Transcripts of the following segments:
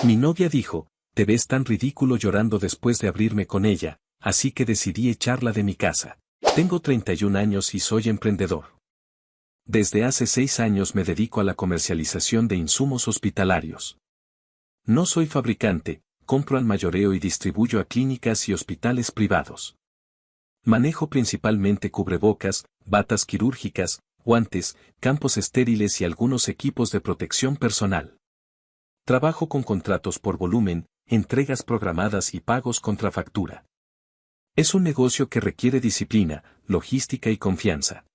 Mi novia dijo, te ves tan ridículo llorando después de abrirme con ella, así que decidí echarla de mi casa. Tengo 31 años y soy emprendedor. Desde hace 6 años me dedico a la comercialización de insumos hospitalarios. No soy fabricante, compro al mayoreo y distribuyo a clínicas y hospitales privados. Manejo principalmente cubrebocas, batas quirúrgicas, guantes, campos estériles y algunos equipos de protección personal. Trabajo con contratos por volumen, entregas programadas y pagos contra factura. Es un negocio que requiere disciplina, logística y confianza.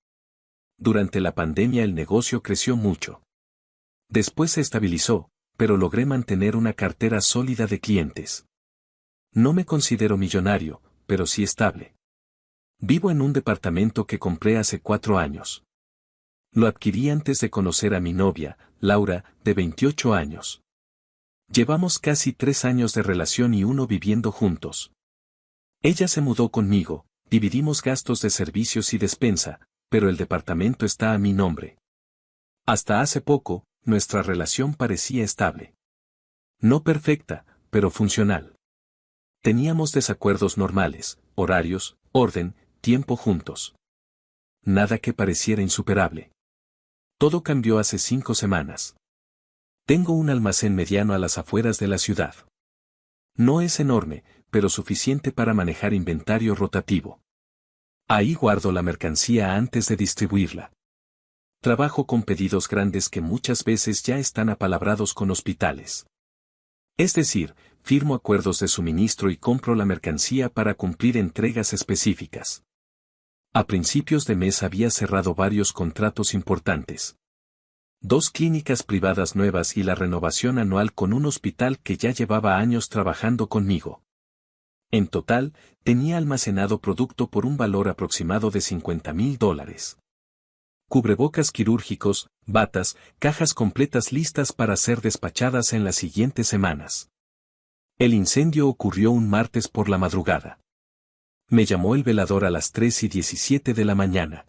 Durante la pandemia el negocio creció mucho. Después se estabilizó, pero logré mantener una cartera sólida de clientes. No me considero millonario, pero sí estable. Vivo en un departamento que compré hace 4 años. Lo adquirí antes de conocer a mi novia, Laura, de 28 años. Llevamos casi 3 años de relación y 1 viviendo juntos. Ella se mudó conmigo, dividimos gastos de servicios y despensa, pero el departamento está a mi nombre. Hasta hace poco, nuestra relación parecía estable. No perfecta, pero funcional. Teníamos desacuerdos normales, horarios, orden, tiempo juntos. Nada que pareciera insuperable. Todo cambió hace 5 semanas. Tengo un almacén mediano a las afueras de la ciudad. No es enorme, pero suficiente para manejar inventario rotativo. Ahí guardo la mercancía antes de distribuirla. Trabajo con pedidos grandes que muchas veces ya están apalabrados con hospitales. Es decir, firmo acuerdos de suministro y compro la mercancía para cumplir entregas específicas. A principios de mes había cerrado varios contratos importantes. 2 clínicas privadas nuevas y la renovación anual con un hospital que ya llevaba años trabajando conmigo. En total, tenía almacenado producto por un valor aproximado de $50,000. Cubrebocas quirúrgicos, batas, cajas completas listas para ser despachadas en las siguientes semanas. El incendio ocurrió un martes por la madrugada. Me llamó el velador a las 3:17 de la mañana.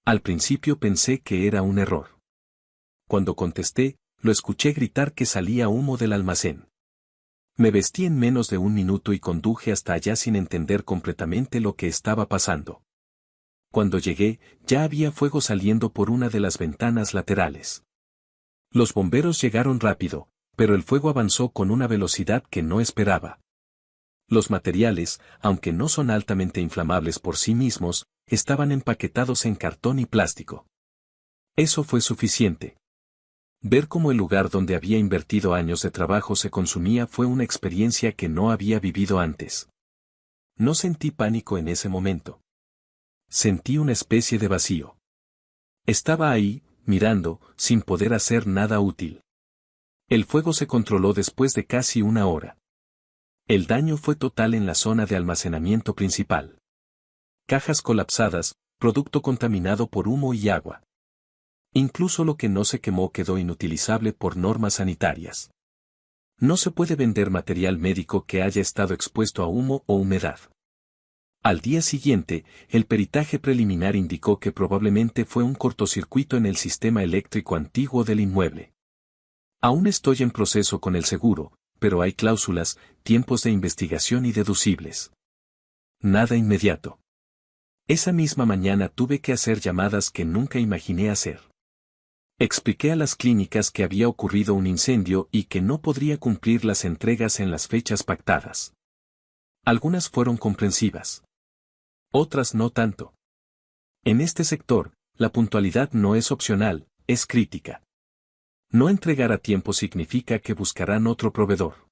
Al principio pensé que era un error. Cuando contesté, lo escuché gritar que salía humo del almacén. Me vestí en menos de 1 minuto y conduje hasta allá sin entender completamente lo que estaba pasando. Cuando llegué, ya había fuego saliendo por una de las ventanas laterales. Los bomberos llegaron rápido, pero el fuego avanzó con una velocidad que no esperaba. Los materiales, aunque no son altamente inflamables por sí mismos, estaban empaquetados en cartón y plástico. Eso fue suficiente. Ver cómo el lugar donde había invertido años de trabajo se consumía fue una experiencia que no había vivido antes. No sentí pánico en ese momento. Sentí una especie de vacío. Estaba ahí, mirando, sin poder hacer nada útil. El fuego se controló después de casi 1 hora. El daño fue total en la zona de almacenamiento principal. Cajas colapsadas, producto contaminado por humo y agua. Incluso lo que no se quemó quedó inutilizable por normas sanitarias. No se puede vender material médico que haya estado expuesto a humo o humedad. Al día siguiente, el peritaje preliminar indicó que probablemente fue un cortocircuito en el sistema eléctrico antiguo del inmueble. Aún estoy en proceso con el seguro, pero hay cláusulas, tiempos de investigación y deducibles. Nada inmediato. Esa misma mañana tuve que hacer llamadas que nunca imaginé hacer. Expliqué a las clínicas que había ocurrido un incendio y que no podría cumplir las entregas en las fechas pactadas. Algunas fueron comprensivas. Otras no tanto. En este sector, la puntualidad no es opcional, es crítica. No entregar a tiempo significa que buscarán otro proveedor.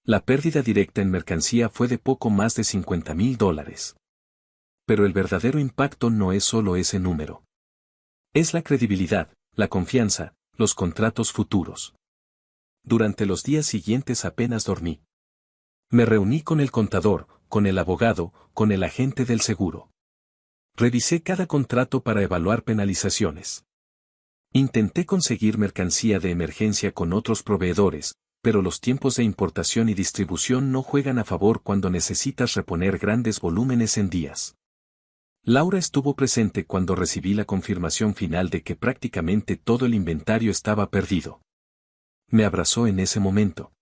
La pérdida directa en mercancía fue de poco más de $50,000. Pero el verdadero impacto no es solo ese número. Es la credibilidad, la confianza, los contratos futuros. Durante los días siguientes apenas dormí. Me reuní con el contador, con el abogado, con el agente del seguro. Revisé cada contrato para evaluar penalizaciones. Intenté conseguir mercancía de emergencia con otros proveedores, pero los tiempos de importación y distribución no juegan a favor cuando necesitas reponer grandes volúmenes en días. Laura estuvo presente cuando recibí la confirmación final de que prácticamente todo el inventario estaba perdido. Me abrazó en ese momento.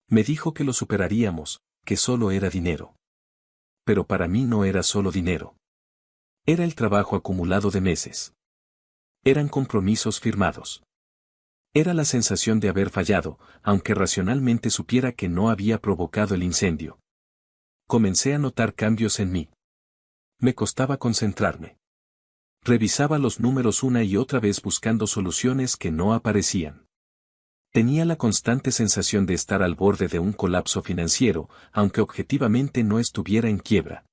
Me dijo que lo superaríamos, que solo era dinero. Pero para mí no era solo dinero. Era el trabajo acumulado de meses. Eran compromisos firmados. Era la sensación de haber fallado, aunque racionalmente supiera que no había provocado el incendio. Comencé a notar cambios en mí. Me costaba concentrarme. Revisaba los números una y otra vez buscando soluciones que no aparecían. Tenía la constante sensación de estar al borde de un colapso financiero, aunque objetivamente no estuviera en quiebra.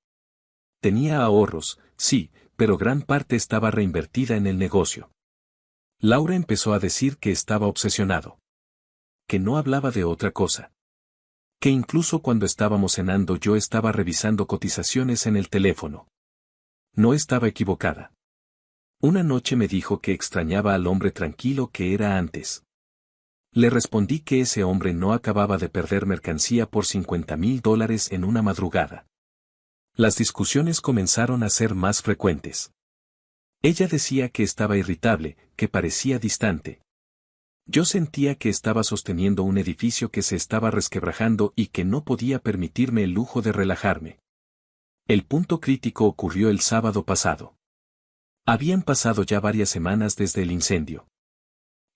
Tenía ahorros, sí, pero gran parte estaba reinvertida en el negocio. Laura empezó a decir que estaba obsesionado. Que no hablaba de otra cosa. Que incluso cuando estábamos cenando yo estaba revisando cotizaciones en el teléfono. No estaba equivocada. Una noche me dijo que extrañaba al hombre tranquilo que era antes. Le respondí que ese hombre no acababa de perder mercancía por $50,000 en una madrugada. Las discusiones comenzaron a ser más frecuentes. Ella decía que estaba irritable, que parecía distante. Yo sentía que estaba sosteniendo un edificio que se estaba resquebrajando y que no podía permitirme el lujo de relajarme. El punto crítico ocurrió el sábado pasado. Habían pasado ya varias semanas desde el incendio.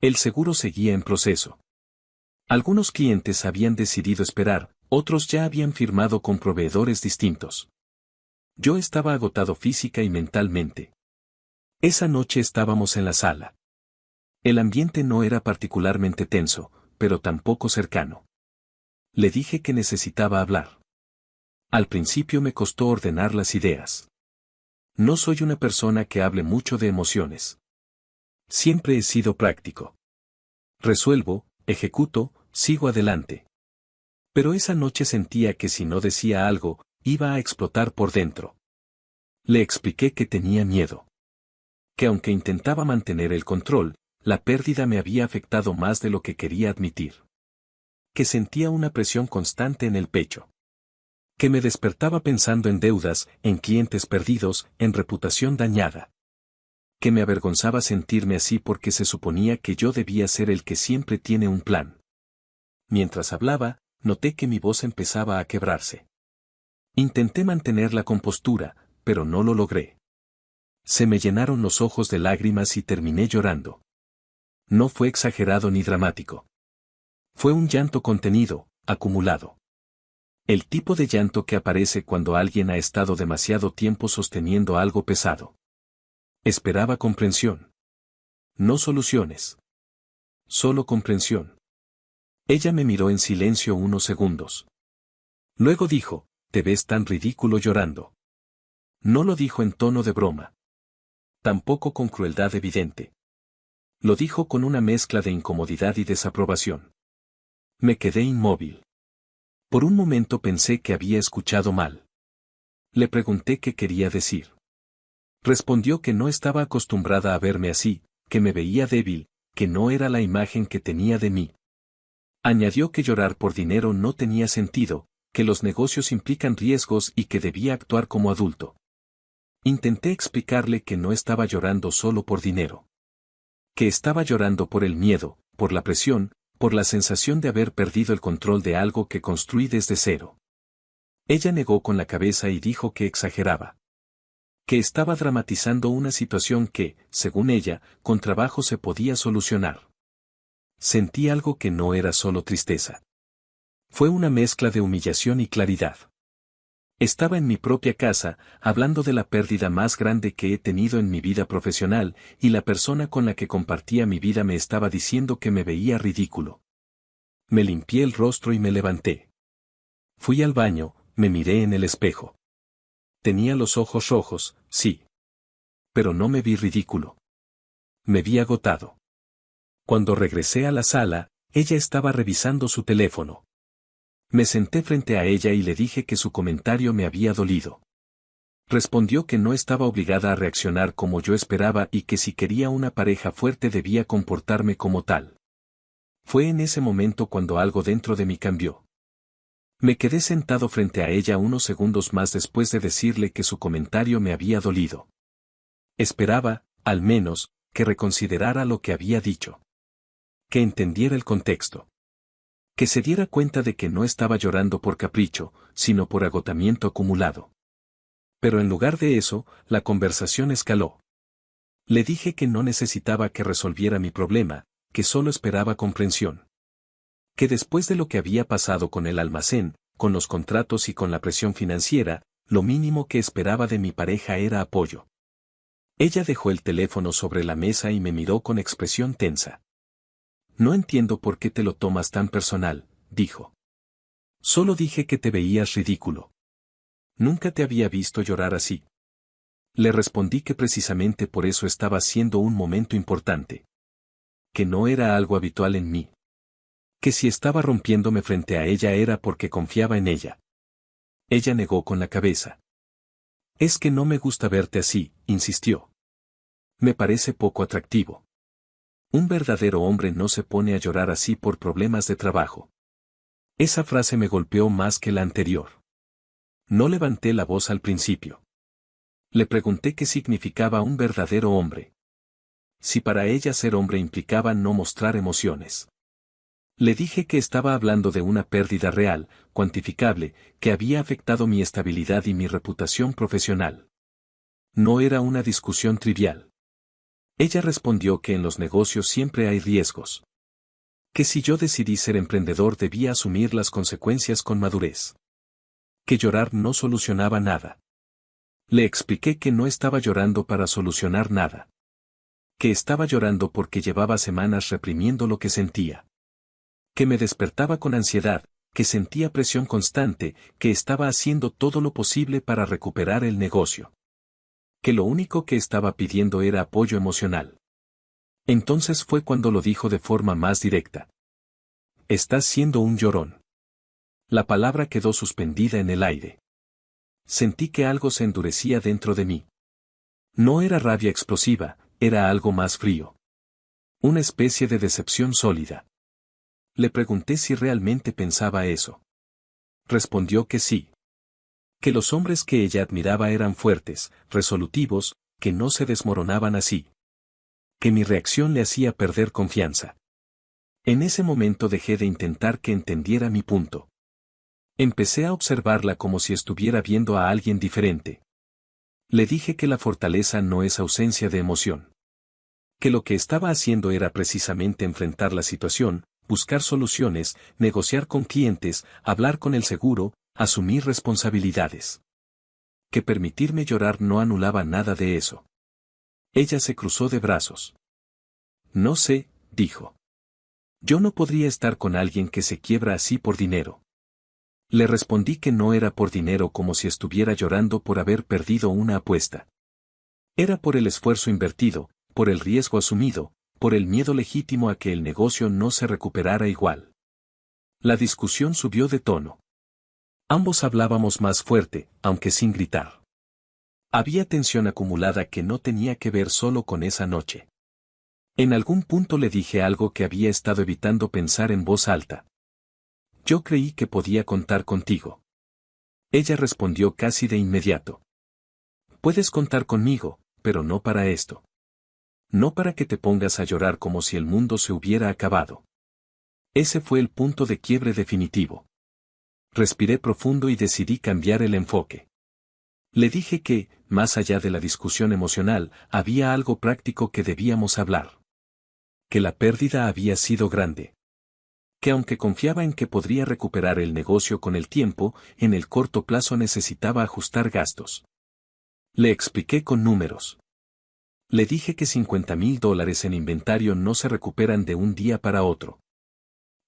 El seguro seguía en proceso. Algunos clientes habían decidido esperar, otros ya habían firmado con proveedores distintos. Yo estaba agotado física y mentalmente. Esa noche estábamos en la sala. El ambiente no era particularmente tenso, pero tampoco cercano. Le dije que necesitaba hablar. Al principio me costó ordenar las ideas. No soy una persona que hable mucho de emociones. Siempre he sido práctico. Resuelvo, ejecuto, sigo adelante. Pero esa noche sentía que si no decía algo, iba a explotar por dentro. Le expliqué que tenía miedo. Que aunque intentaba mantener el control, la pérdida me había afectado más de lo que quería admitir. Que sentía una presión constante en el pecho. Que me despertaba pensando en deudas, en clientes perdidos, en reputación dañada. Que me avergonzaba sentirme así porque se suponía que yo debía ser el que siempre tiene un plan. Mientras hablaba, noté que mi voz empezaba a quebrarse. Intenté mantener la compostura, pero no lo logré. Se me llenaron los ojos de lágrimas y terminé llorando. No fue exagerado ni dramático. Fue un llanto contenido, acumulado. El tipo de llanto que aparece cuando alguien ha estado demasiado tiempo sosteniendo algo pesado. Esperaba comprensión. No soluciones. Solo comprensión. Ella me miró en silencio unos segundos. Luego dijo, «Te ves tan ridículo llorando». No lo dijo en tono de broma. Tampoco con crueldad evidente. Lo dijo con una mezcla de incomodidad y desaprobación. Me quedé inmóvil. Por un momento pensé que había escuchado mal. Le pregunté qué quería decir. Respondió que no estaba acostumbrada a verme así, que me veía débil, que no era la imagen que tenía de mí. Añadió que llorar por dinero no tenía sentido, que los negocios implican riesgos y que debía actuar como adulto. Intenté explicarle que no estaba llorando solo por dinero. Que estaba llorando por el miedo, por la presión, por la sensación de haber perdido el control de algo que construí desde cero. Ella negó con la cabeza y dijo que exageraba. Que estaba dramatizando una situación que, según ella, con trabajo se podía solucionar. Sentí algo que no era solo tristeza. Fue una mezcla de humillación y claridad. Estaba en mi propia casa, hablando de la pérdida más grande que he tenido en mi vida profesional, y la persona con la que compartía mi vida me estaba diciendo que me veía ridículo. Me limpié el rostro y me levanté. Fui al baño, me miré en el espejo. Tenía los ojos rojos, sí. Pero no me vi ridículo. Me vi agotado. Cuando regresé a la sala, ella estaba revisando su teléfono. Me senté frente a ella y le dije que su comentario me había dolido. Respondió que no estaba obligada a reaccionar como yo esperaba y que si quería una pareja fuerte debía comportarme como tal. Fue en ese momento cuando algo dentro de mí cambió. Me quedé sentado frente a ella unos segundos más después de decirle que su comentario me había dolido. Esperaba, al menos, que reconsiderara lo que había dicho. que entendiera el contexto. Que se diera cuenta de que no estaba llorando por capricho, sino por agotamiento acumulado. Pero en lugar de eso, la conversación escaló. Le dije que no necesitaba que resolviera mi problema, que solo esperaba comprensión. Que después de lo que había pasado con el almacén, con los contratos y con la presión financiera, lo mínimo que esperaba de mi pareja era apoyo. Ella dejó el teléfono sobre la mesa y me miró con expresión tensa. No entiendo por qué te lo tomas tan personal, dijo. Solo dije que te veías ridículo. Nunca te había visto llorar así. Le respondí que precisamente por eso estaba siendo un momento importante. Que no era algo habitual en mí. Que si estaba rompiéndome frente a ella era porque confiaba en ella. Ella negó con la cabeza. Es que no me gusta verte así, insistió. Me parece poco atractivo. Un verdadero hombre no se pone a llorar así por problemas de trabajo. Esa frase me golpeó más que la anterior. No levanté la voz al principio. Le pregunté qué significaba un verdadero hombre. Si para ella ser hombre implicaba no mostrar emociones. Le dije que estaba hablando de una pérdida real, cuantificable, que había afectado mi estabilidad y mi reputación profesional. No era una discusión trivial. Ella respondió que en los negocios siempre hay riesgos. Que si yo decidí ser emprendedor debía asumir las consecuencias con madurez. Que llorar no solucionaba nada. Le expliqué que no estaba llorando para solucionar nada. Que estaba llorando porque llevaba semanas reprimiendo lo que sentía. Que me despertaba con ansiedad, que sentía presión constante, que estaba haciendo todo lo posible para recuperar el negocio. Que lo único que estaba pidiendo era apoyo emocional. Entonces fue cuando lo dijo de forma más directa. Estás siendo un llorón. La palabra quedó suspendida en el aire. Sentí que algo se endurecía dentro de mí. No era rabia explosiva, era algo más frío. Una especie de decepción sólida. Le pregunté si realmente pensaba eso. Respondió que sí. Que los hombres que ella admiraba eran fuertes, resolutivos, que no se desmoronaban así. Que mi reacción le hacía perder confianza. En ese momento dejé de intentar que entendiera mi punto. Empecé a observarla como si estuviera viendo a alguien diferente. Le dije que la fortaleza no es ausencia de emoción. Que lo que estaba haciendo era precisamente enfrentar la situación, buscar soluciones, negociar con clientes, hablar con el seguro, asumir responsabilidades. Que permitirme llorar no anulaba nada de eso. Ella se cruzó de brazos. No sé, dijo. Yo no podría estar con alguien que se quiebra así por dinero. Le respondí que no era por dinero como si estuviera llorando por haber perdido una apuesta. Era por el esfuerzo invertido, por el riesgo asumido, por el miedo legítimo a que el negocio no se recuperara igual. La discusión subió de tono. Ambos hablábamos más fuerte, aunque sin gritar. Había tensión acumulada que no tenía que ver solo con esa noche. En algún punto le dije algo que había estado evitando pensar en voz alta. Yo creí que podía contar contigo. Ella respondió casi de inmediato. Puedes contar conmigo, pero no para esto. No para que te pongas a llorar como si el mundo se hubiera acabado. Ese fue el punto de quiebre definitivo. Respiré profundo y decidí cambiar el enfoque. Le dije que, más allá de la discusión emocional, había algo práctico que debíamos hablar. Que la pérdida había sido grande. Que aunque confiaba en que podría recuperar el negocio con el tiempo, en el corto plazo necesitaba ajustar gastos. Le expliqué con números. Le dije que $50,000 en inventario no se recuperan de un día para otro.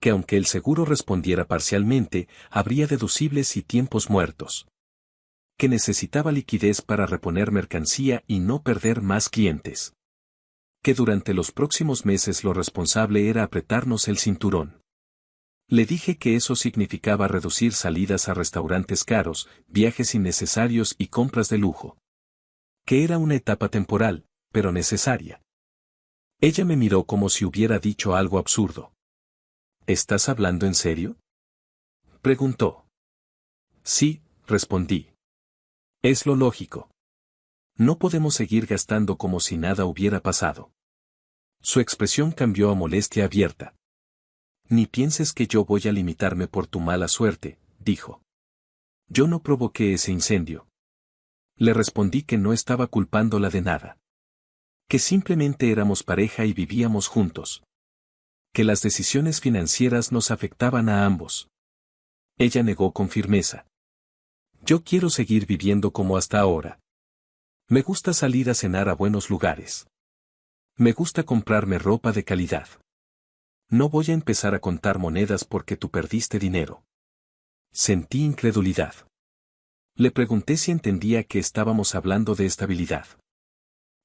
Que aunque el seguro respondiera parcialmente, habría deducibles y tiempos muertos. Que necesitaba liquidez para reponer mercancía y no perder más clientes. Que durante los próximos meses lo responsable era apretarnos el cinturón. Le dije que eso significaba reducir salidas a restaurantes caros, viajes innecesarios y compras de lujo. Que era una etapa temporal, pero necesaria. Ella me miró como si hubiera dicho algo absurdo. ¿Estás hablando en serio?, preguntó. Sí, respondí. Es lo lógico. No podemos seguir gastando como si nada hubiera pasado. Su expresión cambió a molestia abierta. Ni pienses que yo voy a limitarme por tu mala suerte, dijo. Yo no provoqué ese incendio. Le respondí que no estaba culpándola de nada. Que simplemente éramos pareja y vivíamos juntos. Que las decisiones financieras nos afectaban a ambos. Ella negó con firmeza. Yo quiero seguir viviendo como hasta ahora. Me gusta salir a cenar a buenos lugares. Me gusta comprarme ropa de calidad. No voy a empezar a contar monedas porque tú perdiste dinero. Sentí incredulidad. Le pregunté si entendía que estábamos hablando de estabilidad.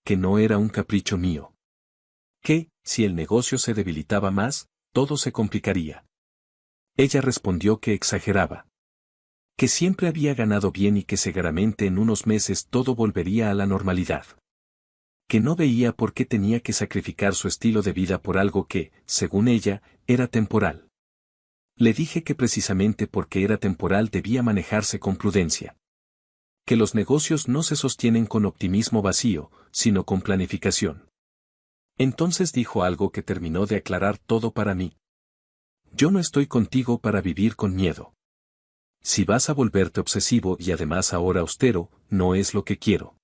Que no era un capricho mío. Que, si el negocio se debilitaba más, todo se complicaría. Ella respondió que exageraba. Que siempre había ganado bien y que seguramente en unos meses todo volvería a la normalidad. Que no veía por qué tenía que sacrificar su estilo de vida por algo que, según ella, era temporal. Le dije que precisamente porque era temporal debía manejarse con prudencia. Que los negocios no se sostienen con optimismo vacío, sino con planificación. Entonces dijo algo que terminó de aclarar todo para mí. Yo no estoy contigo para vivir con miedo. Si vas a volverte obsesivo y además ahora austero, no es lo que quiero.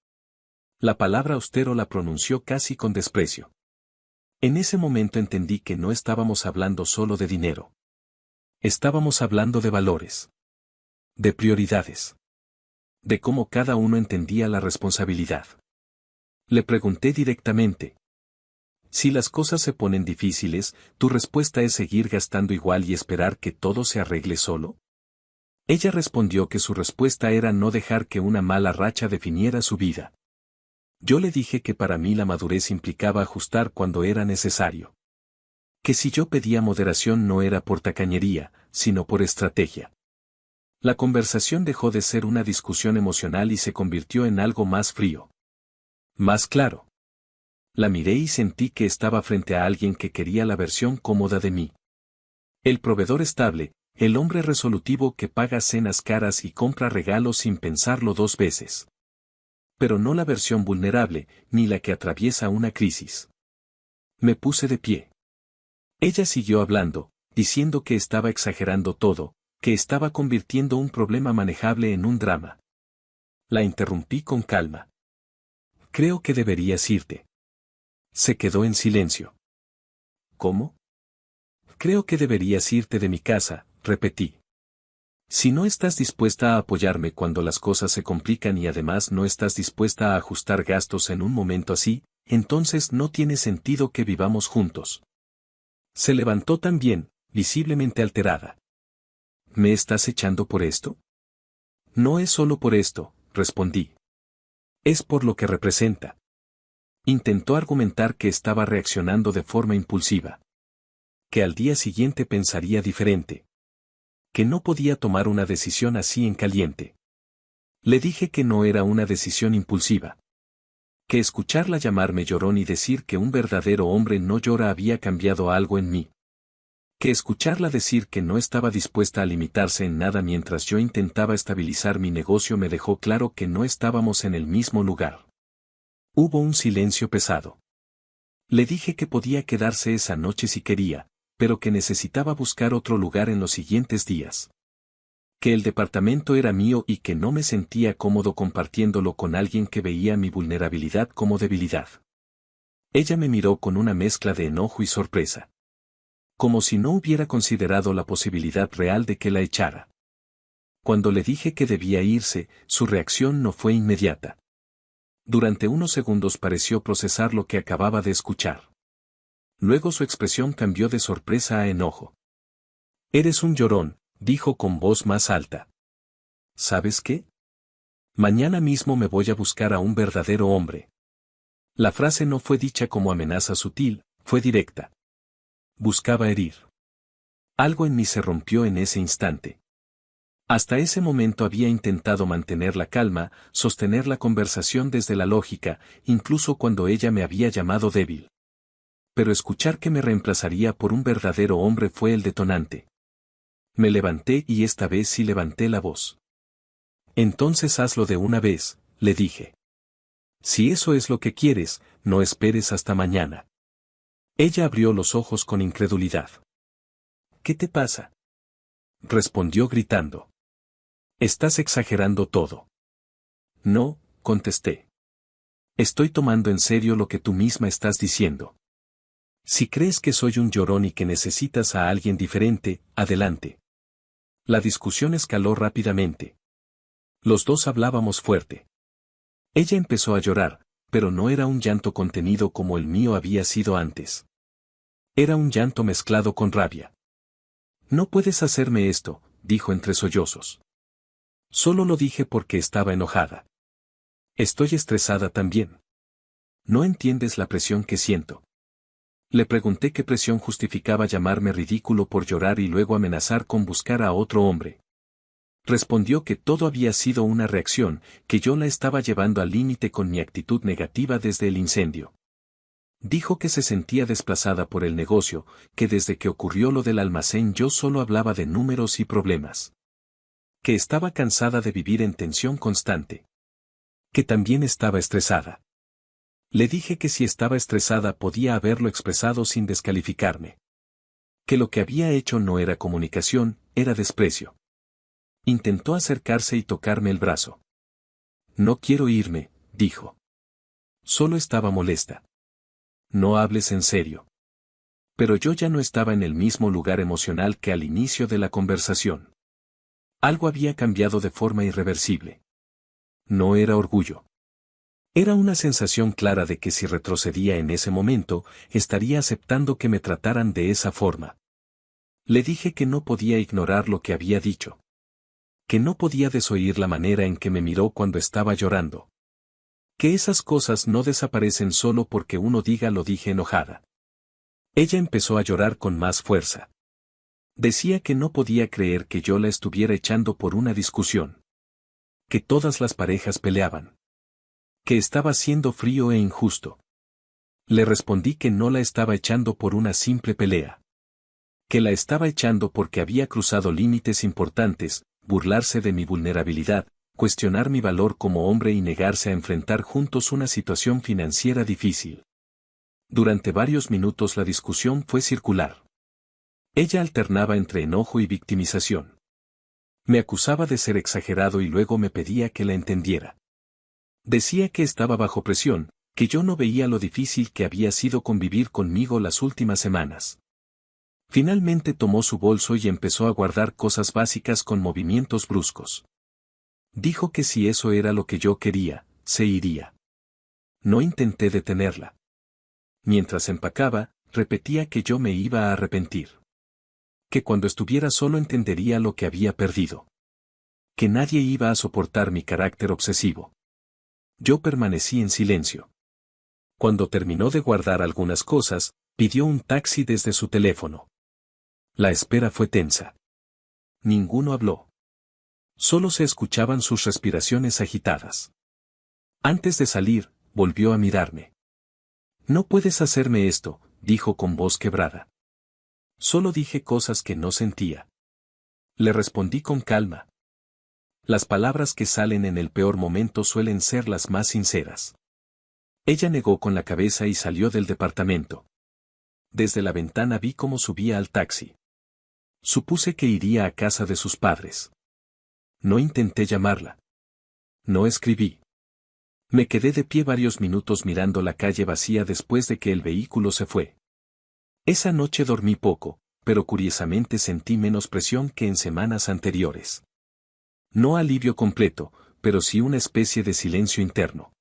La palabra austero la pronunció casi con desprecio. En ese momento entendí que no estábamos hablando solo de dinero. Estábamos hablando de valores. De prioridades. De cómo cada uno entendía la responsabilidad. Le pregunté directamente. Si las cosas se ponen difíciles, ¿tu respuesta es seguir gastando igual y esperar que todo se arregle solo? Ella respondió que su respuesta era no dejar que una mala racha definiera su vida. Yo le dije que para mí la madurez implicaba ajustar cuando era necesario. Que si yo pedía moderación no era por tacañería, sino por estrategia. La conversación dejó de ser una discusión emocional y se convirtió en algo más frío. Más claro. La miré y sentí que estaba frente a alguien que quería la versión cómoda de mí. El proveedor estable, el hombre resolutivo que paga cenas caras y compra regalos sin pensarlo dos veces. Pero no la versión vulnerable, ni la que atraviesa una crisis. Me puse de pie. Ella siguió hablando, diciendo que estaba exagerando todo, que estaba convirtiendo un problema manejable en un drama. La interrumpí con calma. Creo que deberías irte. Se quedó en silencio. ¿Cómo? Creo que deberías irte de mi casa, repetí. Si no estás dispuesta a apoyarme cuando las cosas se complican y además no estás dispuesta a ajustar gastos en un momento así, entonces no tiene sentido que vivamos juntos. Se levantó también, visiblemente alterada. ¿Me estás echando por esto? No es solo por esto, respondí. Es por lo que representa. Intentó argumentar que estaba reaccionando de forma impulsiva. Que al día siguiente pensaría diferente. Que no podía tomar una decisión así en caliente. Le dije que no era una decisión impulsiva. Que escucharla llamarme llorón y decir que un verdadero hombre no llora había cambiado algo en mí. Que escucharla decir que no estaba dispuesta a limitarse en nada mientras yo intentaba estabilizar mi negocio me dejó claro que no estábamos en el mismo lugar. Hubo un silencio pesado. Le dije que podía quedarse esa noche si quería, pero que necesitaba buscar otro lugar en los siguientes días. Que el departamento era mío y que no me sentía cómodo compartiéndolo con alguien que veía mi vulnerabilidad como debilidad. Ella me miró con una mezcla de enojo y sorpresa. Como si no hubiera considerado la posibilidad real de que la echara. Cuando le dije que debía irse, su reacción no fue inmediata. Durante unos segundos pareció procesar lo que acababa de escuchar. Luego su expresión cambió de sorpresa a enojo. Eres un llorón, dijo con voz más alta. ¿Sabes qué? Mañana mismo me voy a buscar a un verdadero hombre. La frase no fue dicha como amenaza sutil, fue directa. Buscaba herir. Algo en mí se rompió en ese instante. Hasta ese momento había intentado mantener la calma, sostener la conversación desde la lógica, incluso cuando ella me había llamado débil. Pero escuchar que me reemplazaría por un verdadero hombre fue el detonante. Me levanté y esta vez sí levanté la voz. Entonces hazlo de una vez, le dije. Si eso es lo que quieres, no esperes hasta mañana. Ella abrió los ojos con incredulidad. ¿Qué te pasa? Respondió gritando. Estás exagerando todo. No, contesté. Estoy tomando en serio lo que tú misma estás diciendo. Si crees que soy un llorón y que necesitas a alguien diferente, adelante. La discusión escaló rápidamente. Los dos hablábamos fuerte. Ella empezó a llorar, pero no era un llanto contenido como el mío había sido antes. Era un llanto mezclado con rabia. No puedes hacerme esto, dijo entre sollozos. Solo lo dije porque estaba enojada. Estoy estresada también. No entiendes la presión que siento. Le pregunté qué presión justificaba llamarme ridículo por llorar y luego amenazar con buscar a otro hombre. Respondió que todo había sido una reacción, que yo la estaba llevando al límite con mi actitud negativa desde el incendio. Dijo que se sentía desplazada por el negocio, que desde que ocurrió lo del almacén yo solo hablaba de números y problemas. Que estaba cansada de vivir en tensión constante. Que también estaba estresada. Le dije que si estaba estresada podía haberlo expresado sin descalificarme. Que lo que había hecho no era comunicación, era desprecio. Intentó acercarse y tocarme el brazo. No quiero irme, dijo. Solo estaba molesta. No hables en serio. Pero yo ya no estaba en el mismo lugar emocional que al inicio de la conversación. Algo había cambiado de forma irreversible. No era orgullo. Era una sensación clara de que si retrocedía en ese momento, estaría aceptando que me trataran de esa forma. Le dije que no podía ignorar lo que había dicho. Que no podía desoír la manera en que me miró cuando estaba llorando. Que esas cosas no desaparecen solo porque uno diga lo dije enojada. Ella empezó a llorar con más fuerza. Decía que no podía creer que yo la estuviera echando por una discusión. Que todas las parejas peleaban. Que estaba siendo frío e injusto. Le respondí que no la estaba echando por una simple pelea. Que la estaba echando porque había cruzado límites importantes, burlarse de mi vulnerabilidad, cuestionar mi valor como hombre y negarse a enfrentar juntos una situación financiera difícil. Durante varios minutos la discusión fue circular. Ella alternaba entre enojo y victimización. Me acusaba de ser exagerado y luego me pedía que la entendiera. Decía que estaba bajo presión, que yo no veía lo difícil que había sido convivir conmigo las últimas semanas. Finalmente tomó su bolso y empezó a guardar cosas básicas con movimientos bruscos. Dijo que si eso era lo que yo quería, se iría. No intenté detenerla. Mientras empacaba, repetía que yo me iba a arrepentir. Que cuando estuviera solo entendería lo que había perdido. Que nadie iba a soportar mi carácter obsesivo. Yo permanecí en silencio. Cuando terminó de guardar algunas cosas, pidió un taxi desde su teléfono. La espera fue tensa. Ninguno habló. Solo se escuchaban sus respiraciones agitadas. Antes de salir, volvió a mirarme. No puedes hacerme esto, dijo con voz quebrada. Solo dije cosas que no sentía. Le respondí con calma. Las palabras que salen en el peor momento suelen ser las más sinceras. Ella negó con la cabeza y salió del departamento. Desde la ventana vi cómo subía al taxi. Supuse que iría a casa de sus padres. No intenté llamarla. No escribí. Me quedé de pie varios minutos mirando la calle vacía después de que el vehículo se fue. Esa noche dormí poco, pero curiosamente sentí menos presión que en semanas anteriores. No alivio completo, pero sí una especie de silencio interno.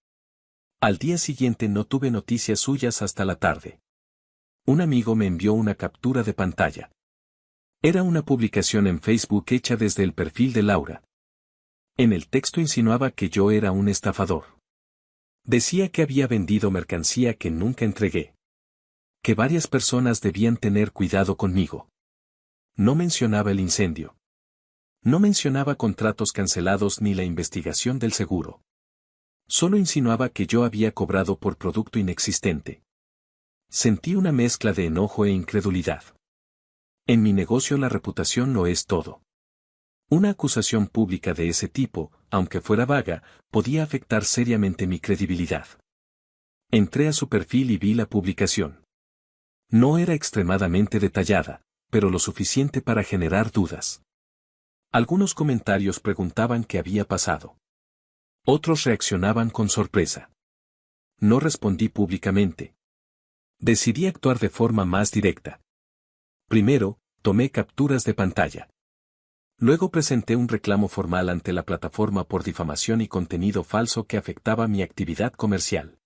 Al día siguiente no tuve noticias suyas hasta la tarde. Un amigo me envió una captura de pantalla. Era una publicación en Facebook hecha desde el perfil de Laura. En el texto insinuaba que yo era un estafador. Decía que había vendido mercancía que nunca entregué. Que varias personas debían tener cuidado conmigo. No mencionaba el incendio. No mencionaba contratos cancelados ni la investigación del seguro. Solo insinuaba que yo había cobrado por producto inexistente. Sentí una mezcla de enojo e incredulidad. En mi negocio la reputación lo es todo. Una acusación pública de ese tipo, aunque fuera vaga, podía afectar seriamente mi credibilidad. Entré a su perfil y vi la publicación. No era extremadamente detallada, pero lo suficiente para generar dudas. Algunos comentarios preguntaban qué había pasado. Otros reaccionaban con sorpresa. No respondí públicamente. Decidí actuar de forma más directa. Primero, tomé capturas de pantalla. Luego presenté un reclamo formal ante la plataforma por difamación y contenido falso que afectaba mi actividad comercial.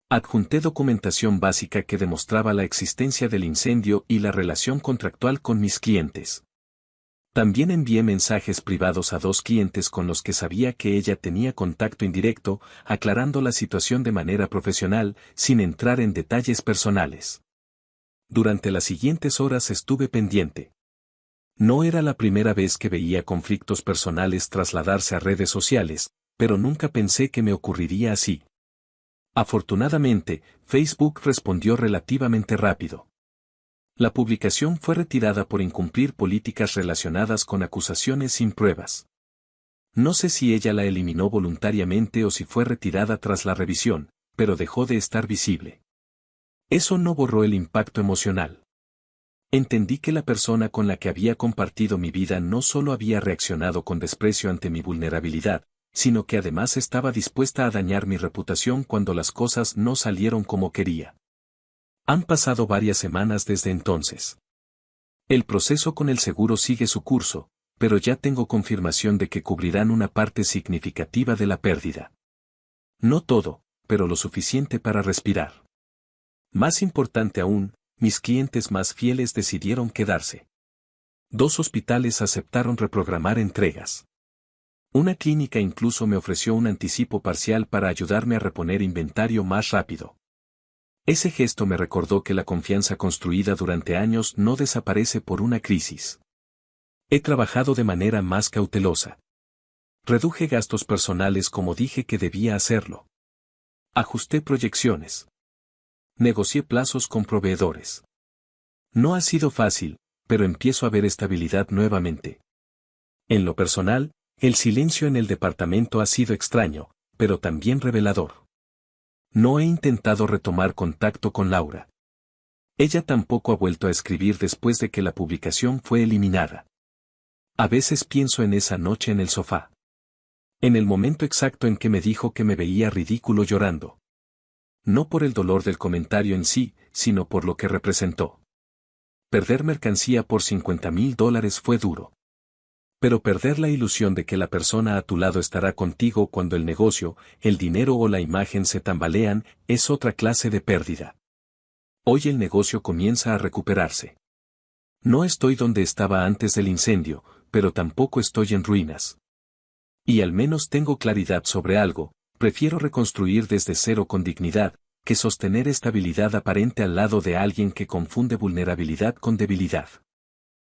Adjunté documentación básica que demostraba la existencia del incendio y la relación contractual con mis clientes. También envié mensajes privados a 2 clientes con los que sabía que ella tenía contacto indirecto, aclarando la situación de manera profesional, sin entrar en detalles personales. Durante las siguientes horas estuve pendiente. No era la primera vez que veía conflictos personales trasladarse a redes sociales, pero nunca pensé que me ocurriría así. Afortunadamente, Facebook respondió relativamente rápido. La publicación fue retirada por incumplir políticas relacionadas con acusaciones sin pruebas. No sé si ella la eliminó voluntariamente o si fue retirada tras la revisión, pero dejó de estar visible. Eso no borró el impacto emocional. Entendí que la persona con la que había compartido mi vida no solo había reaccionado con desprecio ante mi vulnerabilidad, sino que además estaba dispuesta a dañar mi reputación cuando las cosas no salieron como quería. Han pasado varias semanas desde entonces. El proceso con el seguro sigue su curso, pero ya tengo confirmación de que cubrirán una parte significativa de la pérdida. No todo, pero lo suficiente para respirar. Más importante aún, mis clientes más fieles decidieron quedarse. 2 hospitales aceptaron reprogramar entregas. Una clínica incluso me ofreció un anticipo parcial para ayudarme a reponer inventario más rápido. Ese gesto me recordó que la confianza construida durante años no desaparece por una crisis. He trabajado de manera más cautelosa. Reduje gastos personales como dije que debía hacerlo. Ajusté proyecciones. Negocié plazos con proveedores. No ha sido fácil, pero empiezo a ver estabilidad nuevamente. En lo personal, el silencio en el departamento ha sido extraño, pero también revelador. No he intentado retomar contacto con Laura. Ella tampoco ha vuelto a escribir después de que la publicación fue eliminada. A veces pienso en esa noche en el sofá. En el momento exacto en que me dijo que me veía ridículo llorando. No por el dolor del comentario en sí, sino por lo que representó. Perder mercancía por $50,000 fue duro. Pero perder la ilusión de que la persona a tu lado estará contigo cuando el negocio, el dinero o la imagen se tambalean, es otra clase de pérdida. Hoy el negocio comienza a recuperarse. No estoy donde estaba antes del incendio, pero tampoco estoy en ruinas. Y al menos tengo claridad sobre algo, prefiero reconstruir desde cero con dignidad, que sostener estabilidad aparente al lado de alguien que confunde vulnerabilidad con debilidad.